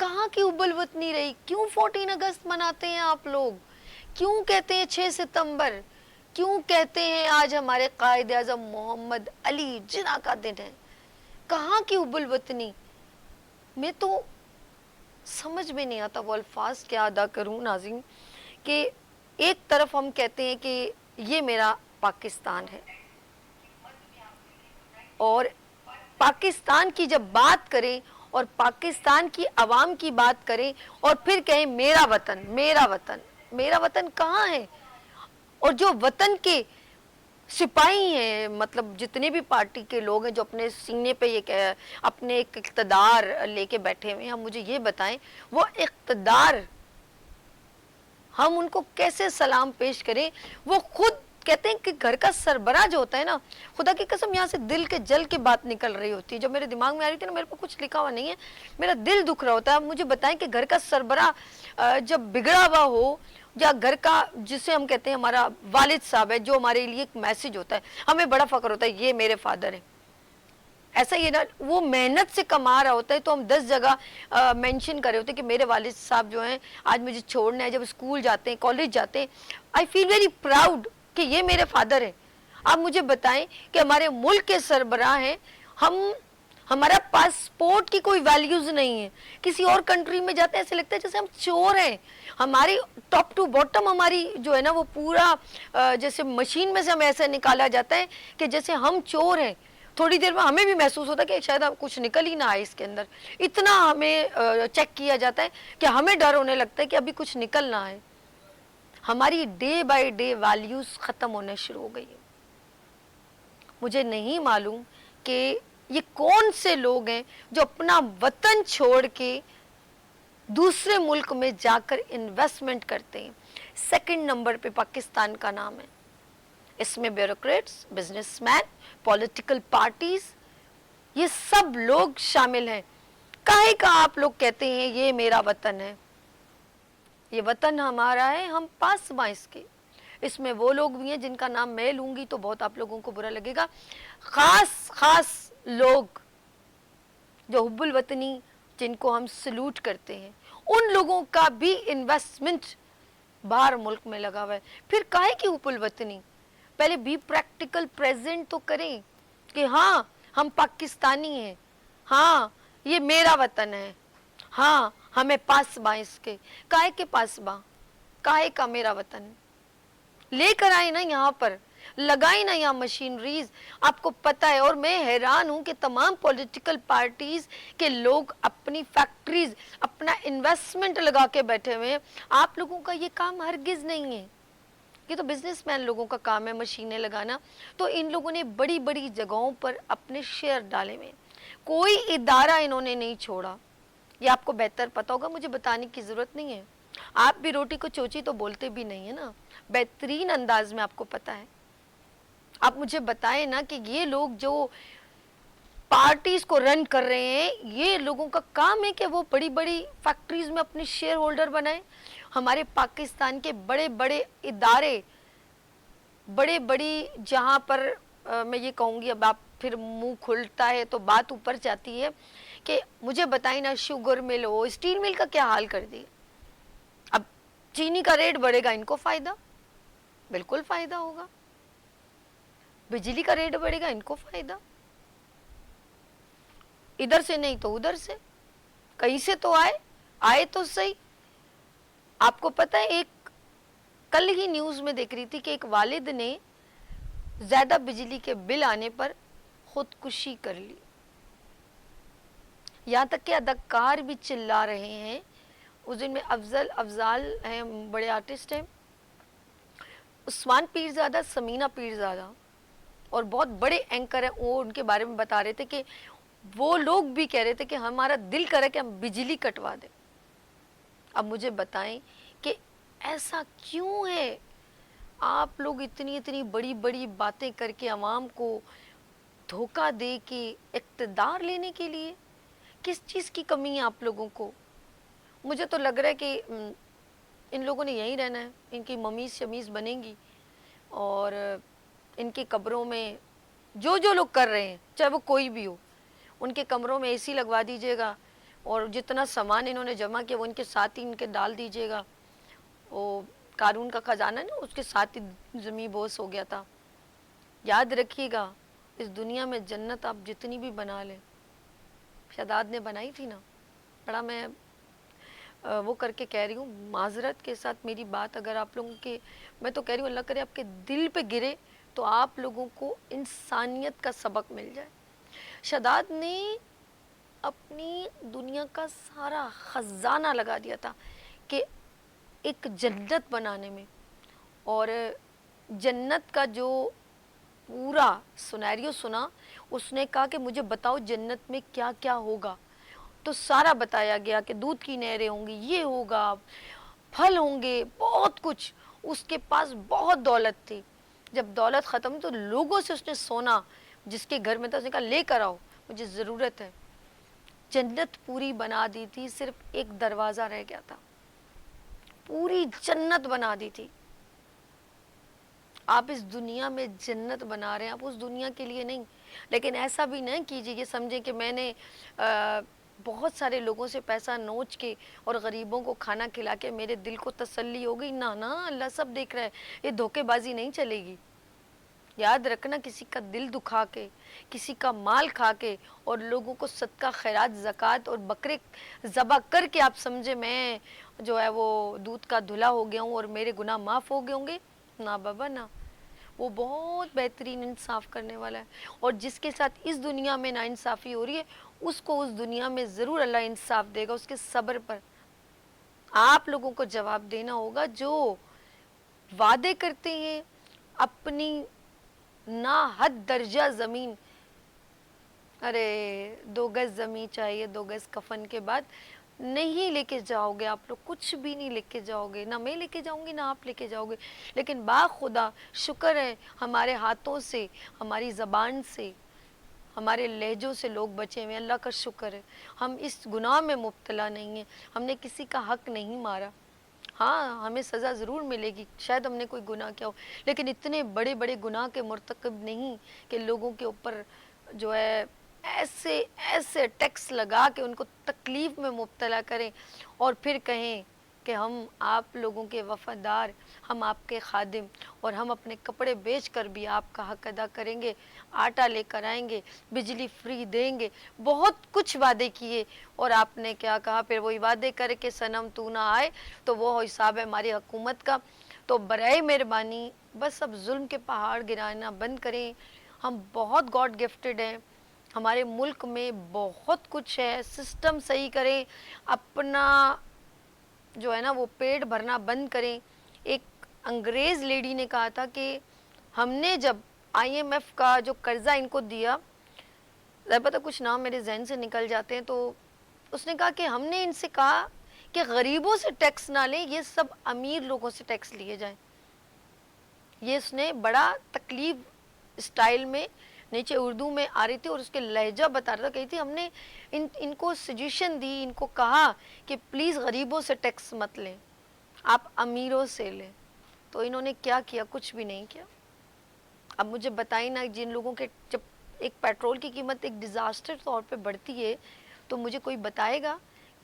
کہاں کی ابل وطنی رہی؟ کیوں 14 اگست مناتے ہیں آپ لوگ؟ کیوں کہتے ہیں 6 ستمبر؟ کیوں کہتے ہیں آج ہمارے قائد اعظم محمد علی جناح کا دن ہے؟ کہاں کی ابل وطنی؟ میں تو سمجھ میں نہیں آتا وہ الفاظ کیا ادا کروں ناظرین، کہ ایک طرف ہم کہتے ہیں کہ یہ میرا پاکستان ہے، اور پاکستان کی جب بات کریں اور پاکستان کی عوام کی بات کریں اور پھر کہیں میرا وطن میرا وطن، میرا وطن کہاں ہے؟ اور جو وطن کے سپاہی ہیں، مطلب جتنے بھی پارٹی کے لوگ ہیں جو اپنے سینے پہ یہ اپنے ایک اقتدار لے کے بیٹھے ہوئے ہیں، ہم مجھے یہ بتائیں وہ اقتدار ہم ان کو کیسے سلام پیش کریں؟ وہ خود کہتے ہیں کہ گھر کا سربراہ جو ہوتا ہے نا، خدا کی قسم یہاں سے دل کے جل کے بات نکل رہی ہوتی ہے، جو میرے دماغ میں آ رہی تھی نا، میرے پہ کچھ لکھا ہوا نہیں ہے، میرا دل دکھ رہا ہوتا ہے۔ اب مجھے بتائیں کہ گھر کا سربراہ جب بگڑا ہوا ہو، یا گھر کا جسے ہم کہتے ہیں ہمارا والد صاحب ہے، جو ہمارے لیے ایک میسج ہوتا ہے، ہمیں بڑا فخر ہوتا ہے یہ میرے فادر ہیں، ایسا یہ نا وہ محنت سے کما رہا ہوتا ہے تو ہم 10 جگہ مینشن کر رہے ہوتے ہیں کہ میرے والد صاحب جو ہیں آج مجھے چھوڑنا ہے، جب اسکول جاتے ہیں کالج جاتے ہیں، آئی فیل ویری پراؤڈ کہ یہ میرے فادر ہیں۔ آپ مجھے بتائیں کہ ہمارے ملک کے سربراہ ہیں، ہمارا پاسپورٹ کی کوئی ویلیوز نہیں ہے، کسی اور کنٹری میں جاتے ہیں ایسے لگتا ہے جیسے ہم چور ہیں، ہماری ٹاپ ٹو باٹم ہماری جو ہے نا وہ پورا جیسے مشین میں سے ہمیں ایسے نکالا جاتا ہے کہ جیسے ہم چور ہیں۔ تھوڑی دیر میں ہمیں بھی محسوس ہوتا ہے کہ شاید کچھ نکل ہی نہ آئے اس کے اندر، اتنا ہمیں چیک کیا جاتا ہے کہ ہمیں ڈر ہونے لگتا ہے کہ ابھی کچھ نکل نہ آئے۔ ہماری ڈے بائی ڈے ویلیوز ختم ہونے شروع ہو گئی ہیں۔ مجھے نہیں معلوم کہ یہ کون سے لوگ ہیں جو اپنا وطن چھوڑ کے دوسرے ملک میں جا کر انویسٹمنٹ کرتے ہیں۔ سیکنڈ نمبر پہ پاکستان کا نام ہے، اس میں bureaucrats, business man, political parties, یہ سب لوگ شامل ہیں۔ کاہے کا آپ لوگ کہتے ہیں یہ میرا وطن ہے؟ یہ وطن ہمارا ہے، ہم پاسباں اس کے۔ اس میں وہ لوگ بھی ہیں جن کا نام میں لوں گی تو بہت آپ لوگوں کو برا لگے گا، خاص لوگ جو حب الوطنی جن کو ہم سلوٹ کرتے ہیں، ان لوگوں کا بھی انویسٹمنٹ باہر ملک میں لگا ہوا ہے۔ پھر کاہے کی حب الوطنی؟ پہلے بھی پریکٹیکل پریزنٹ تو کریں کہ ہاں ہم پاکستانی ہیں، ہاں یہ میرا وطن ہے، ہاں ہمیں پاسباں اس کے۔ کاہے کے پاسباں؟ کاہے کا میرا وطن؟ لے کر آئے نا یہاں پر، لگائی نا یہاں مشینریز۔ آپ کو پتہ ہے، اور میں حیران ہوں کہ تمام پولیٹیکل پارٹیز کے لوگ اپنی فیکٹریز، اپنا انویسٹمنٹ لگا کے بیٹھے ہوئے ہیں۔ آپ لوگوں کا یہ کام ہرگز نہیں ہے، یہ تو بزنس مین لوگوں کا کام ہے مشینیں لگانا۔ تو ان لوگوں نے بڑی بڑی جگہوں پر اپنے شیئر ڈالے ہوئے، کوئی ادارہ انہوں نے نہیں چھوڑا۔ یہ آپ کو بہتر پتا ہوگا، مجھے بتانے کی ضرورت نہیں ہے۔ آپ بھی روٹی کو چوچی تو بولتے بھی نہیں ہے نا، بہترین انداز میں آپ کو پتا ہے۔ آپ مجھے بتائیں نا کہ یہ لوگ جو پارٹیز کو رن کر رہے ہیں، یہ لوگوں کا کام ہے کہ وہ بڑی بڑی فیکٹریز میں اپنے شیئر ہولڈر بنائیں۔ ہمارے پاکستان کے بڑے بڑے ادارے، بڑے بڑی جہاں پر میں یہ کہوں گی، اب آپ پھر منہ کھلتا ہے تو بات اوپر جاتی ہے، کہ مجھے بتائیں نا شوگر مل ہو، اسٹیل مل کا کیا حال کر دی۔ اب چینی کا ریٹ بڑھے گا، ان کو فائدہ، بالکل فائدہ ہوگا۔ بجلی کا ریٹ بڑھے گا، ان کو فائدہ، ادھر سے نہیں تو ادھر سے، کہیں سے تو آئے تو صحیح۔ آپ کو پتہ ہے، ایک کل ہی نیوز میں دیکھ رہی تھی کہ ایک والد نے زیادہ بجلی کے بل آنے پر خودکشی کر لی، یہاں تک کہ اداکار بھی چلا رہے ہیں۔ اس دن میں افضال ہیں، بڑے آرٹسٹ ہیں، عثمان پیرزادہ، سمینہ پیرزادہ، اور بہت بڑے اینکر ہیں، وہ ان کے بارے میں بتا رہے تھے کہ وہ لوگ بھی کہہ رہے تھے کہ ہمارا دل کرے کہ ہم بجلی کٹوا دیں۔ اب مجھے بتائیں کہ ایسا کیوں ہے؟ آپ لوگ اتنی بڑی بڑی باتیں کر کے عوام کو دھوکہ دے کے اقتدار لینے کے لیے، کس چیز کی کمی ہے آپ لوگوں کو؟ مجھے تو لگ رہا ہے کہ ان لوگوں نے یہیں رہنا ہے، ان کی ممیز شمیز بنیں گی، اور ان کی قبروں میں جو لوگ کر رہے ہیں، چاہے وہ کوئی بھی ہو، ان کے کمروں میں اے سی لگوا دیجئے گا، اور جتنا سامان انہوں نے جمع کیا وہ ان کے ساتھ ہی ان کے ڈال دیجیے گا. وہ قارون کا خزانہ نا اس کے ساتھ ہی زمین بوس ہو گیا تھا. یاد رکھیے گا اس دنیا میں جنت آپ جتنی بھی بنا لیں, شداد نے بنائی تھی نا, بڑا میں وہ کر کے کہہ رہی ہوں معذرت کے ساتھ میری بات اگر آپ لوگوں کے, میں تو کہہ رہی ہوں اللہ کرے آپ کے دل پہ گرے تو آپ لوگوں کو انسانیت کا سبق مل جائے. شداد نے اپنی دنیا کا سارا خزانہ لگا دیا تھا کہ ایک جنت بنانے میں, اور جنت کا جو پورا سنیریو سنا, اس نے کہا کہ مجھے بتاؤ جنت میں کیا کیا ہوگا. تو سارا بتایا گیا کہ دودھ کی نہریں ہوں گی, یہ ہوگا, پھل ہوں گے, بہت کچھ. اس کے پاس بہت دولت تھی. جب دولت ختم تو لوگوں سے اس نے سونا جس کے گھر میں تھا, اس نے کہا لے کر آؤ مجھے ضرورت ہے. جنت پوری بنا دی تھی, صرف ایک دروازہ رہ گیا تھا, پوری جنت بنا دی تھی. آپ اس دنیا میں جنت بنا رہے ہیں, آپ اس دنیا کے لیے نہیں. لیکن ایسا بھی نہیں کیجیے کہ سمجھیں کہ میں نے بہت سارے لوگوں سے پیسہ نوچ کے اور غریبوں کو کھانا کھلا کے میرے دل کو تسلی ہو گئی. نہ نا, اللہ سب دیکھ رہا ہے, یہ دھوکے بازی نہیں چلے گی. یاد رکھنا, کسی کا دل دکھا کے, کسی کا مال کھا کے اور لوگوں کو صدقہ خیرات زکوٰۃ اور بکرے ذبح کر کے آپ سمجھے میں جو ہے وہ دودھ کا دھلا ہو گیا ہوں اور میرے گناہ معاف ہو گئے ہوں گے. نہ بابا نہ, وہ بہت بہترین انصاف کرنے والا ہے. اور جس کے ساتھ اس دنیا میں ناانصافی ہو رہی ہے اس کو اس دنیا میں ضرور اللہ انصاف دے گا. اس کے صبر پر آپ لوگوں کو جواب دینا ہوگا جو وعدے کرتے ہیں اپنی نا حد درجہ زمین. ارے 2 گز زمین چاہیے, 2 گز کفن کے بعد نہیں لے کے جاؤ گے آپ لوگ, کچھ بھی نہیں لے کے جاؤ گے, نہ میں لے کے جاؤں گی نہ آپ لے کے جاؤ گے. لیکن با خدا شکر ہے ہمارے ہاتھوں سے, ہماری زبان سے, ہمارے لہجوں سے لوگ بچے ہوئے, اللہ کا شکر ہے. ہم اس گناہ میں مبتلا نہیں ہیں, ہم نے کسی کا حق نہیں مارا. ہاں ہمیں سزا ضرور ملے گی, شاید ہم نے کوئی گناہ کیا ہو, لیکن اتنے بڑے بڑے گناہ کے مرتکب نہیں کہ لوگوں کے اوپر جو ہے ایسے ایسے ٹیکس لگا کے ان کو تکلیف میں مبتلا کریں اور پھر کہیں کہ ہم آپ لوگوں کے وفادار, ہم آپ کے خادم, اور ہم اپنے کپڑے بیچ کر بھی آپ کا حق ادا کریں گے, آٹا لے کر آئیں گے, بجلی فری دیں گے. بہت کچھ وعدے کیے اور آپ نے کیا کہا, پھر وہی وعدے کرے کہ صنم تو نہ آئے تو وہ حساب ہے ہماری حکومت کا. تو برائے مہربانی بس اب ظلم کے پہاڑ گرانا بند کریں. ہم بہت گاڈ گفٹڈ ہیں, ہمارے ملک میں بہت کچھ ہے, سسٹم صحیح کریں, اپنا جو ہے نا وہ پیٹ بھرنا بند کریں. ایک انگریز لیڈی نے کہا تھا کہ ہم نے جب IMF کا جو قرضہ ان کو دیا, پتہ کچھ نام میرے ذہن سے نکل جاتے ہیں, تو اس نے کہا کہ ہم نے ان سے کہا کہ غریبوں سے ٹیکس نہ لیں, یہ سب امیر لوگوں سے ٹیکس لیے جائیں. یہ اس نے بڑا تکلیف اسٹائل میں نیچے اردو میں آ رہی تھی اور اس کے لہجہ بتا رہا تھا, کہی تھی ہم نے ان کو سجیشن دی, ان کو کہا کہ پلیز غریبوں سے ٹیکس مت لیں, آپ امیروں سے لیں. تو انہوں نے کیا کیا, کچھ بھی نہیں کیا. اب مجھے بتائیں نا, جن لوگوں کے جب ایک پیٹرول کی قیمت ایک ڈیزاسٹر طور پہ بڑھتی ہے تو مجھے کوئی بتائے گا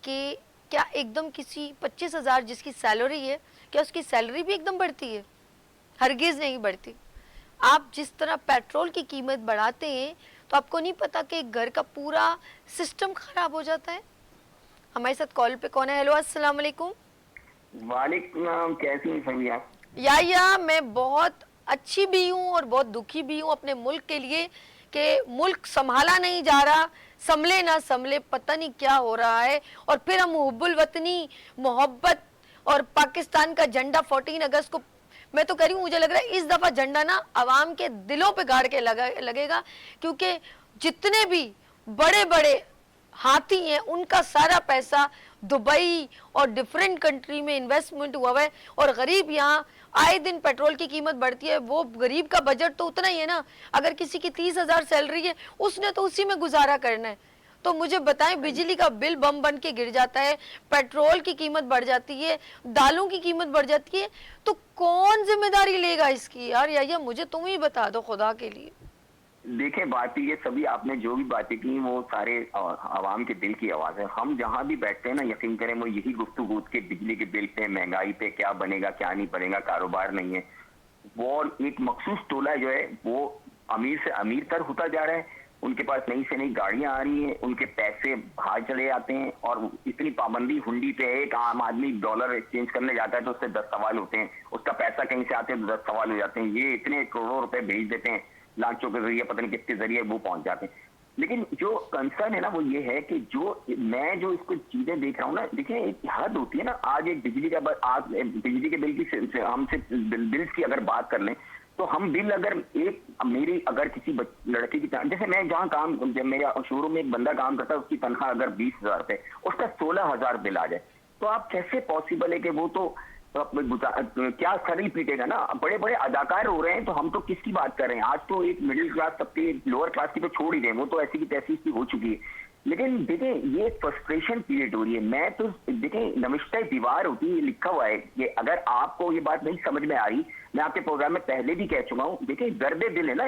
کہ کیا ایک دم کسی 25,000 جس کی سیلری ہے, کیا اس کی سیلری بھی ایک دم بڑھتی ہے؟ ہرگز نہیں بڑھتی. آپ جس طرح پیٹرول کی قیمت بڑھاتے ہیں تو آپ کو نہیں پتا کہ گھر کا پورا سسٹم خراب ہو جاتا ہے. ہمارے ساتھ کال پہ کون ہے؟ ہیلو السلام علیکم. وعلیکم السلام, کیسی ہیں سمیا؟ یا میں بہت اچھی بھی ہوں اور بہت دکھی بھی ہوں اپنے ملک کے لیے کہ ملک سنبھالا نہیں جا رہا, سنبھلے نہ سنبھلے پتہ نہیں کیا ہو رہا ہے. اور پھر ہم حب الوطنی, محبت اور پاکستان کا جھنڈا 14 اگست کو, میں تو کہہ رہی ہوں مجھے لگ رہا ہے اس دفعہ جھنڈا نا عوام کے دلوں پہ گاڑ کے لگے گا, کیونکہ جتنے بھی بڑے بڑے ہاتھی ہیں ان کا سارا پیسہ دبئی اور ڈیفرنٹ کنٹری میں انویسٹمنٹ ہوا ہے, اور غریب یہاں آئے دن پیٹرول کی قیمت بڑھتی ہے. وہ غریب کا بجٹ تو اتنا ہی ہے نا, اگر کسی کی 30,000 سیلری ہے اس نے تو اسی میں گزارا کرنا ہے. تو مجھے بتائیں, بجلی کا بل بم بن کے گر جاتا ہے, پیٹرول کی قیمت بڑھ جاتی ہے, دالوں کی قیمت بڑھ جاتی ہے, تو کون ذمہ داری لے گا اس کی یار؟ یا مجھے تم ہی بتا دو خدا کے لیے. دیکھیں بات یہ سبھی آپ نے جو بھی باتیں کی وہ سارے عوام کے دل کی آواز ہے. ہم جہاں بھی بیٹھتے ہیں نا یقین کریں وہ یہی گفتگو کے بجلی کے بل پہ, مہنگائی پہ, کیا بنے گا کیا نہیں بنے گا, کاروبار نہیں ہے. وہ ایک مخصوص ٹولہ جو ہے وہ امیر سے امیر تر ہوتا جا رہا ہے. ان کے پاس نئی سے نئی گاڑیاں آ رہی ہیں, ان کے پیسے باہر چلے جاتے ہیں, اور اتنی پابندی ہنڈی پہ. ایک عام آدمی ڈالر ایکسچینج کرنے جاتا ہے تو اس سے 10 سوال ہوتے ہیں, اس کا پیسہ کہیں سے آتے ہیں تو 10 سوال ہو جاتے ہیں. یہ اتنے کروڑوں روپے بھیج دیتے ہیں لانچوں کے ذریعے, پتہ نہیں کس کے ذریعے وہ پہنچ جاتے ہیں. لیکن جو کنسرن ہے نا وہ یہ ہے کہ جو میں جو اس کو چیزیں دیکھ رہا ہوں نا, دیکھیں ایک حد ہوتی ہے نا. آج ایک بجلی کا آج بجلی کے بل کی ہم سے بلز کی اگر بات کر لیں تو ہم بل اگر ایک میری اگر کسی لڑکی کی جیسے میں جہاں کام, جب میرا شو روم میں ایک بندہ کام کرتا ہے اس کی تنخواہ اگر 20,000 روپے, اس کا 16,000 بل آ جائے تو آپ کیسے پاسبل ہے کہ وہ تو کیا سر پیٹے گا نا. بڑے بڑے اداکار ہو رہے ہیں تو ہم تو کس کی بات کر رہے ہیں. آج تو ایک مڈل کلاس تک کے لوور کلاس کی تو چھوڑ ہی دیں, وہ تو ایسی کی تیسی کی ہو چکی ہے. لیکن دیکھیں یہ فرسٹریشن کریٹ ہو رہی ہے. میں تو دیکھیں نمشتہ دیوار ہوتی ہے, یہ لکھا ہوا ہے کہ اگر آپ کو یہ بات نہیں سمجھ میں آ رہی, میں آپ کے پروگرام میں پہلے بھی کہہ چکا ہوں, دیکھیں درد دل ہے نا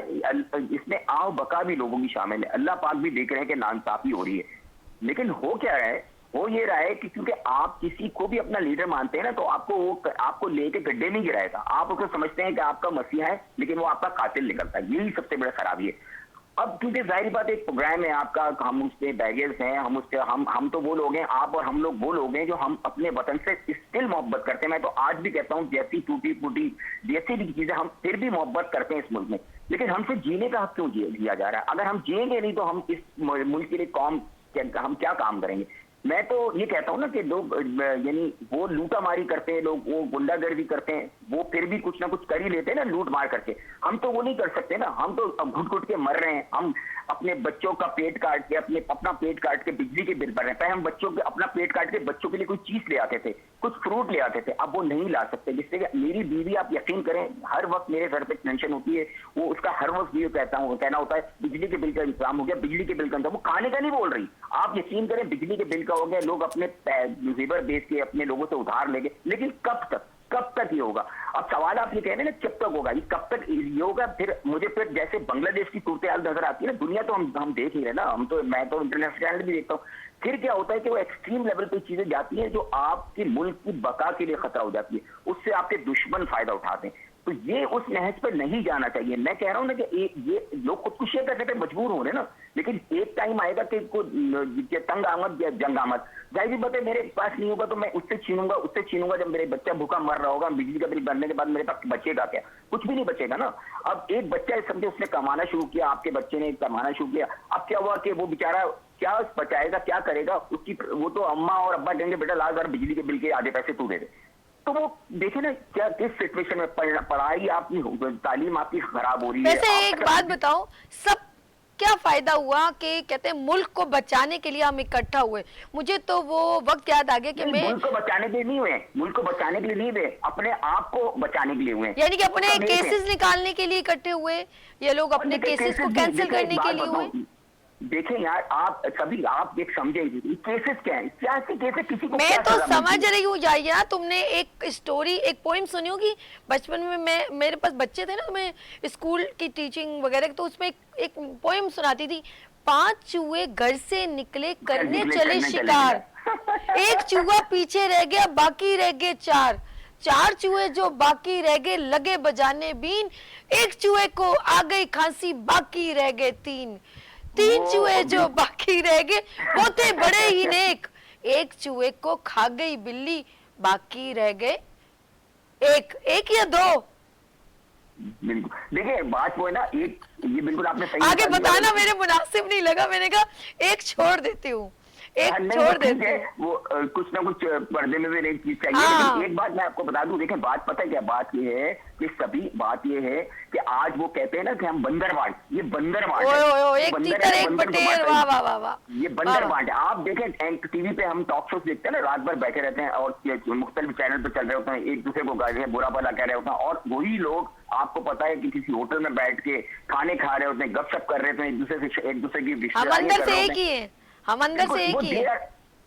اس میں آو بقا بھی لوگوں کی شامل ہے. اللہ پاک بھی دیکھ رہے ہیں کہ ناانصافی ہو رہی ہے. لیکن ہو کیا رہا ہے, وہ یہ رہا ہے کہ کیونکہ آپ کسی کو بھی اپنا لیڈر مانتے ہیں نا تو آپ کو وہ آپ کو لے کے گڈھے نہیں گرائے گا. آپ اس کو سمجھتے ہیں کہ آپ کا مسیحا ہے لیکن وہ آپ کا قاتل نکلتا ہے. یہی سب سے بڑا خرابی ہے. اب کیونکہ ظاہری بات ایک پروگرام ہے آپ کا, ہم اس پہ بیگرز ہیں, ہم اس پہ ہم تو وہ لوگ ہیں, آپ اور ہم لوگ وہ لوگ ہیں جو ہم اپنے وطن سے اسٹل محبت کرتے ہیں. میں تو آج بھی کہتا ہوں جیسی ٹوٹی پھوٹی جیسی بھی چیزیں ہم پھر بھی محبت کرتے ہیں اس ملک میں, لیکن ہم سے جینے کا حق کیوں دیا جا رہا ہے؟ اگر ہم جئیں گے نہیں تو ہم اس ملک کے لیے قوم ہم کیا کام کریں گے؟ میں تو یہ کہتا ہوں نا کہ لوگ یعنی وہ لوٹا ماری کرتے ہیں, لوگ وہ گنڈا گردی کرتے ہیں, وہ پھر بھی کچھ نہ کچھ کر ہی لیتے ہیں نا لوٹ مار کر کے. ہم تو وہ نہیں کر سکتے نا, ہم تو گھٹ گھٹ کے مر رہے ہیں. ہم اپنے بچوں کا پیٹ کاٹ کے اپنا پیٹ کاٹ کے بجلی کے بل بھر رہے ہیں. پہلے ہم بچوں کے اپنا پیٹ کاٹ کے بچوں کے لیے کوئی چیز لے آتے تھے, کچھ فروٹ لے آتے تھے, اب وہ نہیں لا سکتے. جس سے کہ میری بیوی, آپ یقین کریں, ہر وقت میرے گھر پہ ٹینشن ہوتی ہے. وہ اس کا ہر وقت یہ کہنا ہوتا ہے بجلی کے بل کا انتظام ہو گیا, بجلی کے بل کا انتظام. وہ کھانے کا نہیں بول رہی, آپ یقین کریں بجلی کے بل کا ہو گیا, لوگ اپنے زیور بیچ کے اپنے لوگوں سے ادھار لے گئے. لیکن کب تک یہ ہوگا؟ اب سوال آپ یہ کہہ رہے ہیں نا کب تک ہوگا, یہ کب تک یہ ہوگا؟ پھر مجھے پھر جیسے بنگلہ دیش کی صورتحال نظر آتی ہے نا, دنیا تو ہم دیکھ ہی رہے نا, میں تو انٹرنیشنل چینل بھی دیکھتا ہوں. پھر کیا ہوتا ہے کہ وہ ایکسٹریم لیول پہ چیزیں جاتی ہیں جو آپ کے ملک کی بقا کے لیے خطرہ ہو جاتی ہے, اس سے آپ کے دشمن فائدہ اٹھاتے ہیں. تو یہ اس نہج پہ نہیں جانا چاہیے. میں کہہ رہا ہوں نا کہ یہ لوگ خودکشیاں کرنے پہ مجبور ہو رہے ہیں نا, لیکن ایک ٹائم آئے گا کہ تنگ آمد یا جنگ آمد. ظاہر بات ہے میرے پاس نہیں ہوگا تو میں اس سے چھینوں گا. جب میرے بچہ بھوکا مر رہا ہوگا, بجلی کا بل بننے کے بعد میرے پاس بچے گا کیا؟ کچھ بھی نہیں بچے گا نا. اب ایک بچہ سمجھے اس نے کمانا شروع کیا, آپ کے بچے نے کمانا شروع کیا, اب کیا ہوا کہ وہ بیچارہ کیا بچائے گا, کیا کرے گا؟ اس کی وہ تو اماں اور ابا کہیں گے بیٹا لا ذرا بجلی کے بل کے آدھے پیسے تو دے دے. تو وہ دیکھیں نا کیا کس سچویشن میں پڑھائی آپ کی, تعلیم آپ کی خراب ہو رہی ہے. ویسے ایک بات بتاؤ, سب کیا فائدہ ہوا کہ کہتے ہیں ملک کو بچانے کے لیے ہم اکٹھا ہوئے؟ مجھے تو وہ وقت یاد آ گیا کہ میں ملک کو بچانے کے لیے نہیں ہوئے, ملک کو بچانے کے لیے نہیں ہوئے, اپنے آپ کو بچانے کے لیے ہوئے. یعنی کہ اپنے کیسز نکالنے کے لیے اکٹھے ہوئے, یہ لوگ اپنے کیسز کو کینسل کرنے کے لیے ہوئے. دیکھیں یار آپ سبھی آپ ایک سمجھے کیسز کیا ہیں, کیا کیسز کسی کو میں تو سمجھ رہی ہوں. جائیے نا, تم نے ایک اسٹوری, ایک پوئم سنی ہوگی بچپن میں میرے پاس بچے تھے نا, میں اسکول کی ٹیچنگ وغیرہ, تو اس میں ایک پوئم سناتی تھی. 5 چوہے گھر سے نکلے کرنے چلے شکار, ایک چوہا پیچھے رہ گیا باقی رہ گئے 4 چوہے جو باقی رہ گئے لگے بجانے بین, ایک چوہے کو آ گئی کھانسی باقی رہ گئے 3 چوہے جو باقی رہ گئے وہ تھے بڑے ہی نیک, ایک چوہے کو کھا گئی بلی باقی رہ گئے ایک یا 2. بالکل دیکھیں بات وہ ہے نا, ایک یہ بالکل آپ نے صحیح آگے بتانا میرے مناسب نہیں لگا, میں نے کہا ایک چھوڑ دیتی ہوں, وہ کچھ نہ کچھ پردے میں بھی ایک چیز چاہیے. لیکن ایک بات میں آپ کو بتا دوں, دیکھیں بات پتہ کیا بات یہ ہے کہ سبھی بات یہ ہے کہ آج وہ کہتے ہیں نا کہ ہم بندر بانٹ, یہ بندر بانٹ ہے, یہ بندر بانٹ ہے. آپ دیکھیں ٹی وی پہ ہم ٹاک شوز دیکھتے ہیں نا, رات بھر بیٹھے رہتے ہیں اور مختلف چینل پہ چل رہے ہوتے ہیں, ایک دوسرے کو گالی برا بھلا کہہ رہے ہوتے ہیں, اور وہی لوگ آپ کو پتا ہے کہ کسی ہوٹل میں بیٹھ کے کھانے کھا رہے ہوتے ہیں, گپ شپ کر رہے ہوتے ہیں, ایک دوسرے کی ہم اندر سے ایک ہی ہیں, ہم اندر سے ایک ہی ہیں.